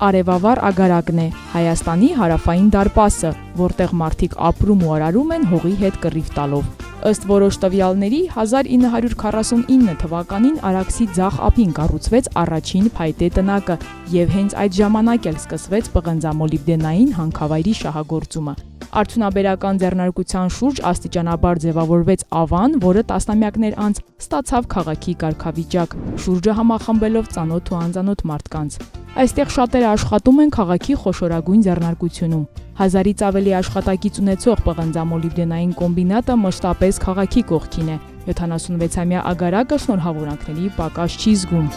արևավառ ագարակն է, Հայաստանի հարավային դարպասը, որտեղ մարդիկ ապրում ու արարում են հողի հետ կռիվ տալով։ Ըստ որոշ տվյալների 1949 թվականին Արաքսի ձախ ափին կառուցվեց առաջին փայտե տնակը եւ հենց այդ ժամանակ էլ սկսվեց պղնձամոլիբդենային հանքավայրի շահագործումը։ Արդյունաբերական ձեռնարկության շուրջ աստիճանաբար ձևավորվեց ավան, որը տասնամյակներ անց ստացավ քաղաքի կարգավիճակ, շուրջը համախմբելով ծանոթ ու անծանոթ մարդկանց։ Այստեղ շատերը աշխատում են քաղաքի խոշորագույն ձեռնարկությունում։ 1000-ից ավելի աշխատակից ունեցող պղնձամոլիբդենային կոմբինատը մշտապես քաղաքի կողքին է։ 76-ամյա ագարակը շնորհավորանքների պակաս չի զգում։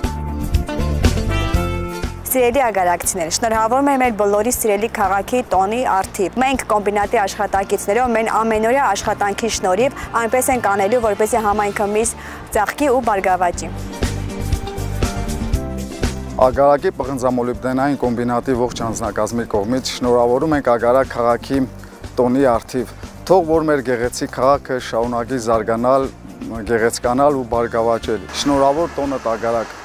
Սիրելի ագարակցիներ, շնորհավորում եմ մեր բոլորի սիրելի քաղաքի տոնի արդիվ։ Մենք կոմբինատի աշխատակիցներով մեր ամենօրյա աշխատանքի շնորհիվ այնպես ենք անելու, որպեսզի համայնքը միշտ ծաղկի ու բարգավաճի։ Ագարակի պղնձամոլիբդենային կոմբինատի ողջ անձնակազմի կողմից շնորհավորում ենք Ագարակ քաղաքի տոնի արդիվ։ Թող որ մեր գեղեցիկ քաղաքը շարունակի զարգանալ, գեղեցկանալ ու բարգավաճել։ Շնորհավոր տոնդ Ագարակ։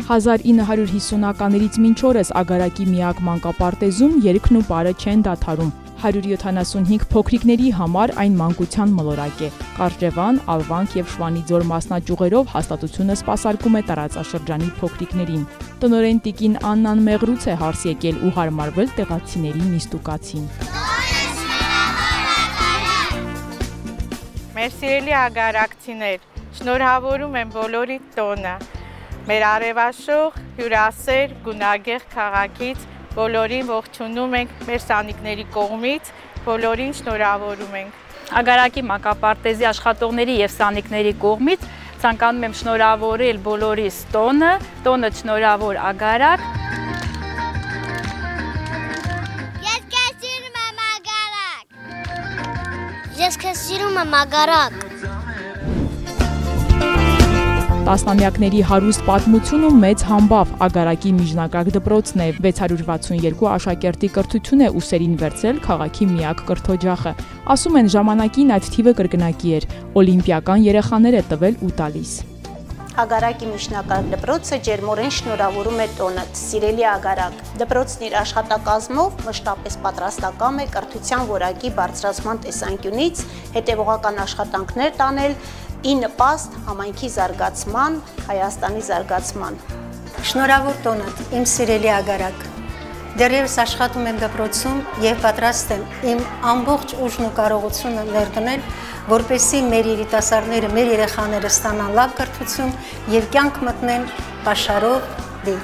(1950-ականներից մինչ օրս Ագարակի միակ մանկապարտեզում երգն ու պարը չեն դադարում։ 175 փոքրիկների համար այն մանկության մոլորակ է։ Կարճևան, Ալվանք եւ Շվանիձոր մասնաճյուղերով հաստատությունը սպասարկում է տարածաշրջանի փոքրիկներին։ Տնօրեն տիկին Աննան Մեղրուց է հարս եկել ու հարմարվել տեղացիների նիստուկացին։ Մեր սիրելի ագարակցիներ, շնորհավորում եմ բոլորի տոնը։ Մեր արևաշող, հյուրասեր, գունագեղ քաղաքից բոլորին ողջունում ենք մեր սանիկների կողմից, բոլորին շնորհավորում ենք։ Ագարակի մանկապարտեզի աշխատողների եւ սանիկների կողմից ցանկանում եմ շնորհավորել բոլորիս տոնը, տոնը շնորհավոր Ագարակ։ Ես քեզ սիրում եմ Ագարակ։ Ես քեզ սիրում եմ Ագարակ։ Տասնամյակների հարուստ պատմություն ու մեծ համբավ Ագարակի միջնակարգ դպրոցն է, 662 աշակերտի կրթություն է ուսերին վերցրել քաղաքի միակ կրթօջախը։ Ասում են ժամանակին այդ թիվը կրկնակի էր, օլիմպիական երեխաներ է տվել ու տալիս։ Ագարակի միջնակարգ դպրոցը ջերմորեն շնորհավորում է տոնդ, սիրելի Ագարակ։ Դպրոցն իր աշխատակազմով մշտապես պատրաստակամ է կրթության որակի բարձրացման տեսանկյունից հետևողական աշխատանքներ տանել ի նպաստ համայնքի զարգացման, Հայաստանի զարգացման։ Շնորհավոր տոնդ, իմ սիրելի Ագարակ։ Դեռևս աշխատում եմ դպրոցում եւ պատրաստ եմ իմ ամբողջ ուժն ու կարողությունը ներդնել, որպեսզի մեր երիտասարդները, մեր երեխաները ստանան լավ կրթություն եւ կյանք մտնեն պաշարով դի։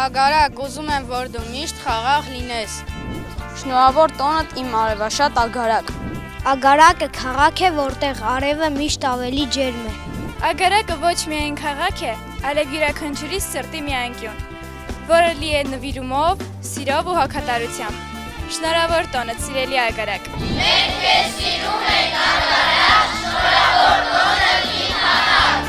Ագարակ, ուզում եմ, որ դու միշտ խաղաղ լինես։ Շնորհավոր տոնդ, իմ արևաշատ Ագարակ։ Ագարակը քաղաք է, որտեղ արևը միշտ ավելի ջերմ է։ Ագարակը ոչ միայն քաղաք է, այլև յուրաքանչյուրի սրտի մի անկյուն, որը լի է նվիրումով, սիրով ու հոգատարությամբ։ Շնորհավոր տոնդ, սիրելի Ագարակ։ Մենք քեզ սիրում ենք Ագարակ, շնորհավոր տոնդ իմ քաղաք։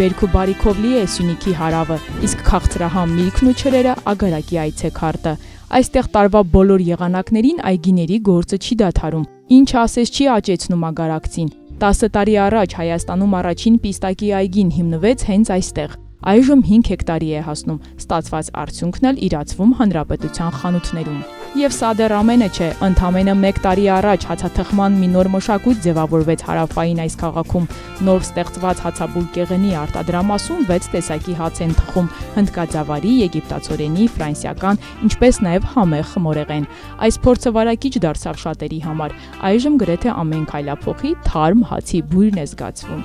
Բերք ու բարիքով լի է Սյունիքի հարավը, իսկ քաղցրահամ միրգն ու չրերը Ագարակի այցեքարտը։ Այստեղ տարվա բոլոր եղանակներին այգիների գործը չի դադարում։ Ինչը ասես չի աճեցնում ագարակցին։ 10 տարի առաջ Հայաստանում առաջին պիստակի այգին հիմնվեց հենց այստեղ։ Այժմ 5 հեկտարի է հասնում, ստացված արդյունքն էլ իրացվում հանրապետության խանութներում։ Եվ սա դեռ ամենը չէ, ընդամենը 1 տարի առաջ հացաթխման մի նոր մշակույթ ձևավորվեց հարավային այս քաղաքում։ Նոր ստեղծված հացաբուլկեղենի արտադրամասում 6 տեսակի հաց են թխում՝ հնդկաձավարի, եգիպտացորենի, ֆրանսիական, ինչպես նաև համեղ խմորեղեն։ Այս փորձը վարակիչ դարձավ շատերի համար։ Այժմ գրեթե ամեն քայլափոխի թարմ հացի բույրն է զգացվում։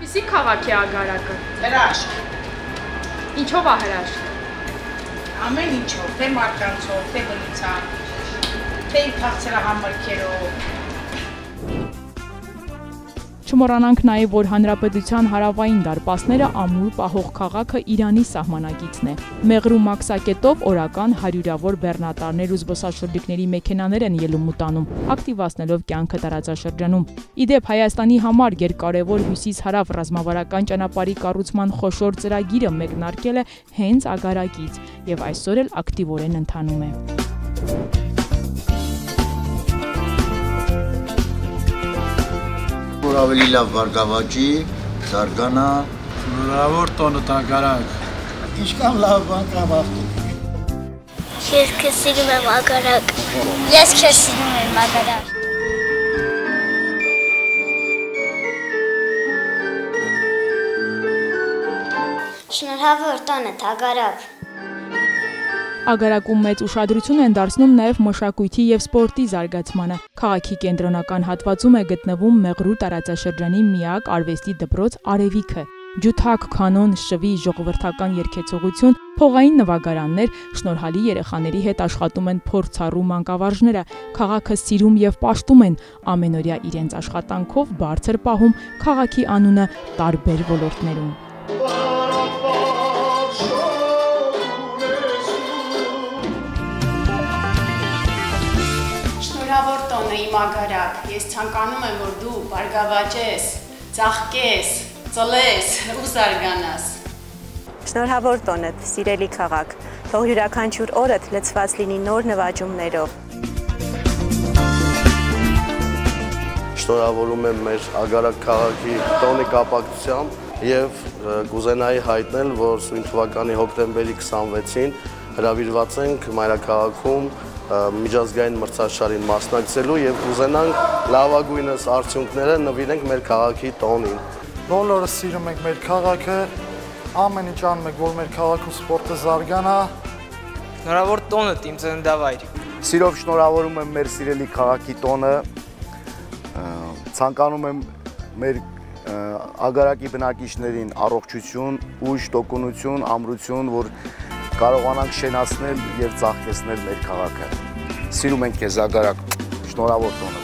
Ինչպիսի քաղաք է Ագարակը։ Հրաշք։ Ինչով է հրաշք։ Ամեն ինչով, թե մարդկանցով, թե բնությամբ, թե իմ քաղցրահամերգերով։ Չմոռանանք նաև, որ Հանրապետության հարավային դարպասները ամուր պահող քաղաքը Իրանի սահմանագիծն է։ Մեղրու մաքսակետով օրական հարյուրավոր բեռնատարներ ու զբոսաշրջիկների մեքենաներ են ելում ու տանում, ակտիվացնելով կյանքը տարածաշրջանում։ Իդեպ Հայաստանի համար երկարևոր հյուսիս-հարավ ռազմավարական ճանապարհի կառուցման խոշոր ծրագիրը մեկնարկել է հենց Ագարակից եւ այսօր էլ ակտիվորեն ընթանում է։ Որ ավելի լավ բարգավաճի, զարգանա, շնորհավոր տոնդ Ագարակ։ Ինչքան լավ բան կա բախտի։ Ես քեզ սիրում եմ Ագարակ։ Ես քեզ սիրում եմ Ագարակ։ Շնորհավոր տոնդ Ագարակ։ Ագարակում մեծ ուշադրություն են դարձնում նաև մշակույթի եւ սպորտի զարգացմանը։ Քաղաքի կենտրոնական հատվածում է գտնվում Մեղրու տարածաշրջանի միակ արվեստի դպրոց Արևիքը։ Ջութակ, կանոն, շվի, ժողովրդական երգեցողություն, փողային նվագարաններ, շնորհալի երեխաների հետ աշխատում են փորձառու մանկավարժները։ Քաղաքը սիրում եւ պաշտում են, ամենօրյա իրենց աշխատանքով բարձր պահում քաղաքի անունը տարբեր ոլորտներում։ Շնորհավոր տոնը իմ Ագարակ, ես ցանկանում եմ, որ դու բարգավաճես, ծաղկես, ծլես ու զարգանաս։ Շնորհավոր տոնդ, սիրելի քաղաք, թող յուրաքանչյուր օրդ լցված լինի նոր նվաճումներով։ Շնորհավորում եմ մեր Ագարակ քաղաքի տոնի կապակցությամբ եւ կուզենայի հայտնել, որ սույն թվականի հոկտեմբերի 26-ին հրավիրված ենք մայրաքաղաքում միջազգային մրցաշարին մասնակցելու եւ կուզենանք լավագույնս արդյունքները նվիրենք մեր քաղաքի տոնին։ Բոլորս սիրում ենք մեր քաղաքը, ամեն ինչ անում ենք, որ մեր քաղաքում սպորտը զարգանա։ Շնորհավոր տոնդ իմ ծննդավայր։ Սիրով շնորհավորում եմ մեր սիրելի քաղաքի տոնը, ցանկանում եմ մեր Ագարակի բնակիչներին առողջություն, ուժ, տոկունություն, ամրություն, որ կարողանանք շենացնել եւ ծաղկեցնել մեր քաղաքը։ Սիրում ենք քեզ Ագարակ, շնորհավոր տոն։